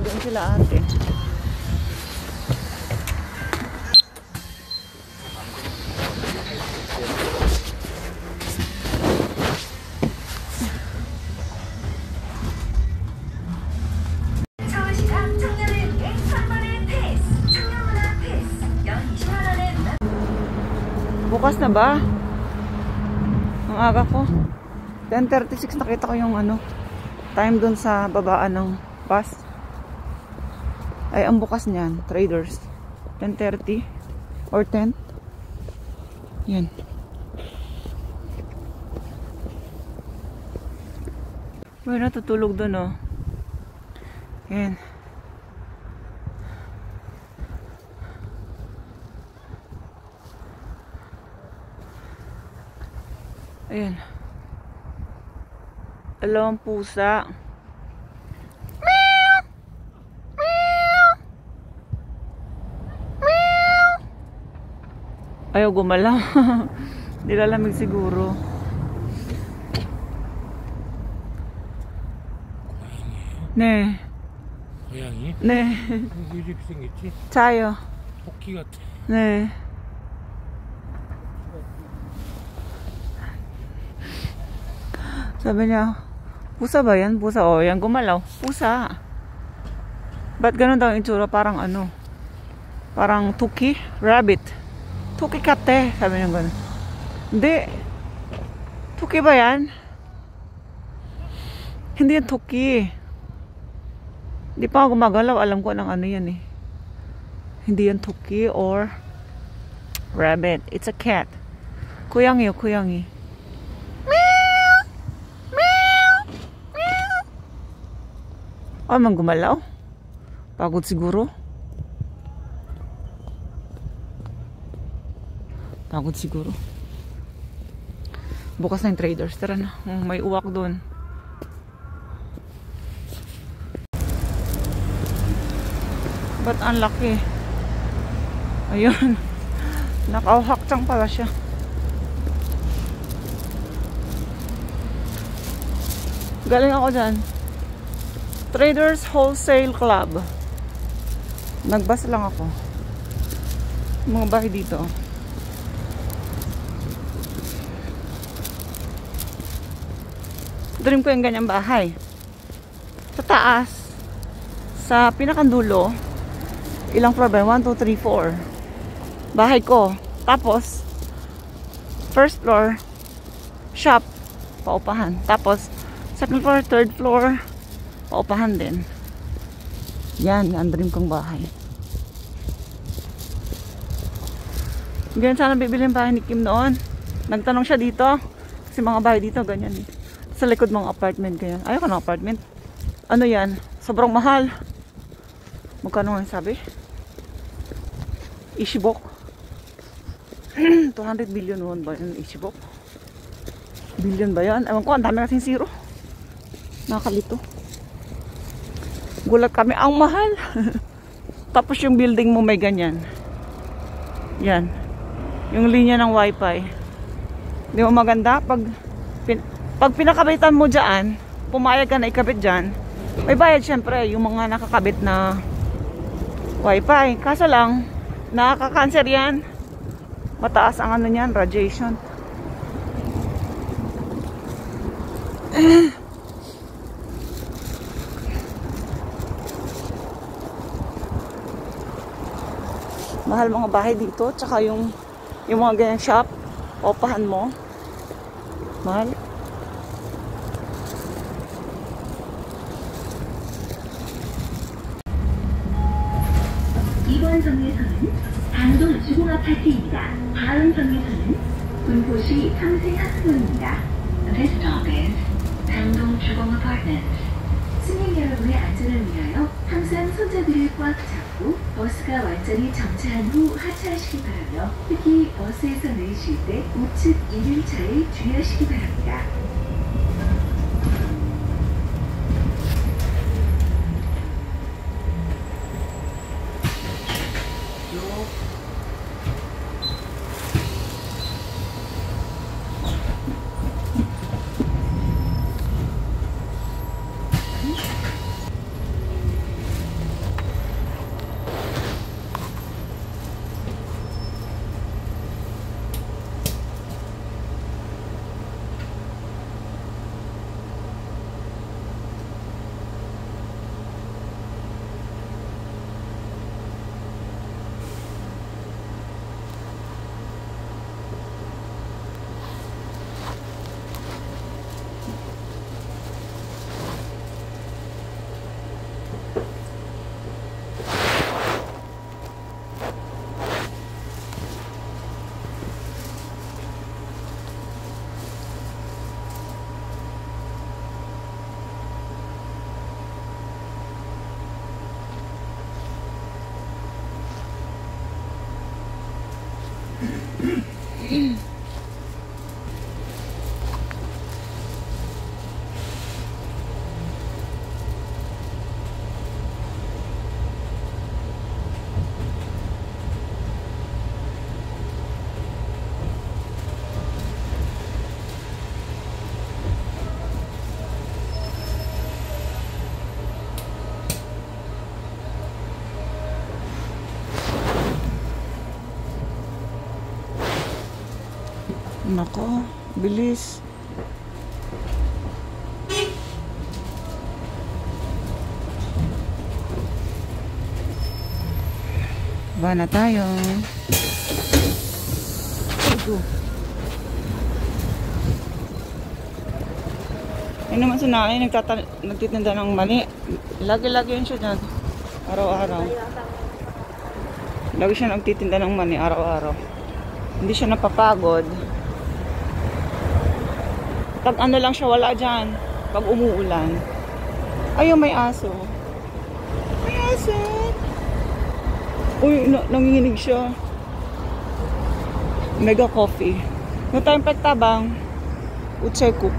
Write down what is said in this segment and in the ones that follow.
Nandun sila ate. Bukas na ba? Ang aga ko. 10:36 nakita ko yung ano, time dun sa babaan ng bus. Ay, ang bukas niyan, Traders. 10:30 or 10. Yan. May natutulog dun, oh. Yan. Ayan. Dalawang pusa. Meow! Meow! Meow! Ayaw gumalaw. Nilalamig siguro. 네. 고양이? 네. 이렇게 생겼지? 자요. 토끼 같아. 네. Sabi niya, pusa ba yan? Pusa. O, yan gumalaw. Pusa. Ba't ganun daw yung itsura? Parang ano? Parang tuki? Rabbit. Tuki kate. Sabi niya ganun. Hindi. Tuki ba yan? Hindi yan tuki. Hindi pa ako gumagalaw. Alam ko ng ano yan eh. Hindi yan tuki or rabbit. It's a cat. Kuyangi o kuyangi. Oh, man gumalaw. Pagod siguro. Pagod siguro. Bukas na yung Traders. Tara na. May uwak doon. Ba't ang laki? Ayun. Nakauhaktsang pala siya. Galing ako dyan. Traders Wholesale Club. Nagbas lang ako. Mga bahay dito. Dream ko yung ganyang bahay. Sa taas, sa pinakandulo, ilang floor ba? 1, 2, 3, 4. Bahay ko. Tapos, first floor, shop, paupahan. Tapos, second floor, third floor, paupahan din. Yan, ang dream kong bahay. Ganyan sana bibili yung bahay ni Kim noon. Nagtanong siya dito. Kasi mga bahay dito, ganyan eh. Sa likod mga apartment, ganyan. Ayoko ng apartment. Ano yan? Sobrang mahal. Magkano nga sabi? Ishibok. 200 billion won ba yung Ishibok? Billion ba yan? Ewan ko, ang dami kasing zero. Nakakalito. Gulat kami, ang mahal. Tapos yung building mo may ganyan. Yan. Yung linya ng wifi. Di mo maganda? Pag pinakabitan mo dyan, pumayag ka na ikabit dyan, may bayad syempre yung mga nakakabit na wifi. Kaso lang, nakaka-cancer yan. Mataas ang ano niyan, radiation. Mahal mga bahay dito, tsaka yung mga ganyan shop, opahan mo. Mahal. 이번 정류소는 당도 주공 아파트입니다. 다음 정류소는 군포시 평생학교입니다. This stop is 당동 주공 Apartments. 승객 여러분의 안전을 위하여 항상 손잡이를 꽉 잡고 버스가 완전히 정차한 후 하차하시기 바라며 특히 버스에서 내리실 때 우측 1일차에 주의하시기 바랍니다. Nako, bilis. Ba na tayo. Ito. Yan naman si Nay, nagtitinda ng mani. Lagi-lagi yun siya dyan. Araw-araw. Lagi siya nagtitinda ng mani araw-araw. Hindi siya napapagod. Pag ano lang siya, wala dyan. Pag umuulan. Ayun, may aso. May aso. Uy, nanginginig siya. Mega coffee. No tayong pagtabang. Uche cook.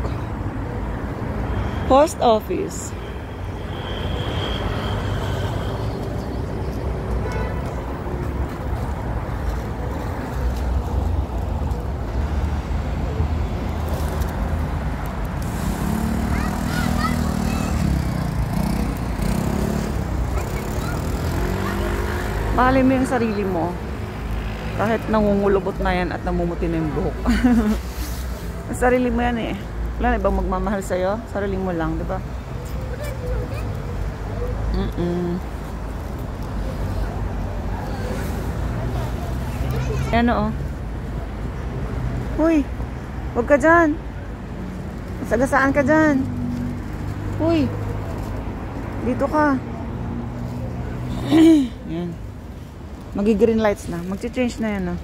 Post office. Mahalin mo yung sarili mo. Kahit nangungulubot na yan at namumuti na yung buhok. Sarili mo yan eh. Wala na ibang magmamahal sa'yo. Sarili mo lang, di ba? Yan o. Uy, huwag ka dyan. Sagasaan ka dyan. Uy, dito ka. Yan. Magi-green lights na. Magche-change na yan, no?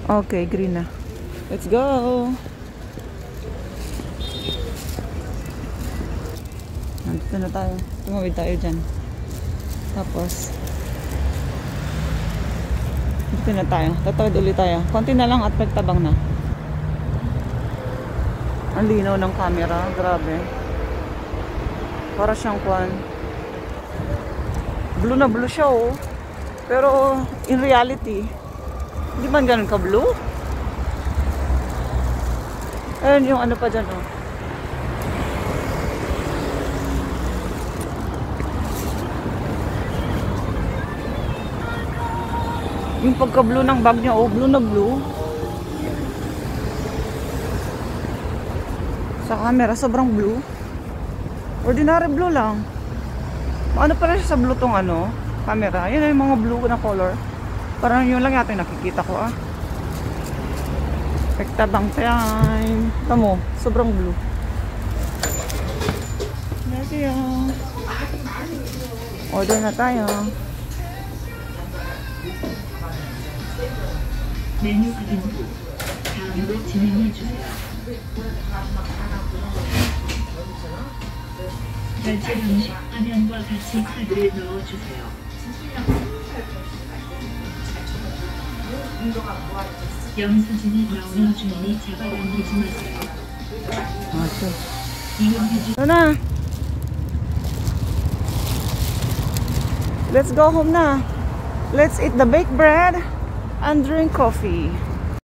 Okay, green na. Let's go! Nandito na tayo. Tumawid tayo dyan. Tapos, dito na tayo. Tatawid ulit tayo. Konti na lang at pagtabang na. Ang linaw ng camera. Grabe. Para siyang kwan. Blue na blue siya, oh. Pero, in reality, hindi man ganun ka blue. Ayun yung ano pa dyan, oh. Yung pagka-blue ng bag niya, oh. Blue na blue. Sa camera, sobrang blue. Ordinary blue lang. Ano pala siya sa blue tong ano, camera. Yan ay yung mga blue na color. Parang yun lang yata yung nakikita ko, ah. Pektabang time. Tamo, sobrang blue. Gracias. Order na tayo. 메뉴 확인 후 다음으로 진행해 주세요. 결제 방식 화면과 같이 카드를 넣어주세요. 영수증이 나오는 주인이 잡아당기지 마세요. 이용해주 Luna, let's go home na. Let's eat the baked bread and drink coffee.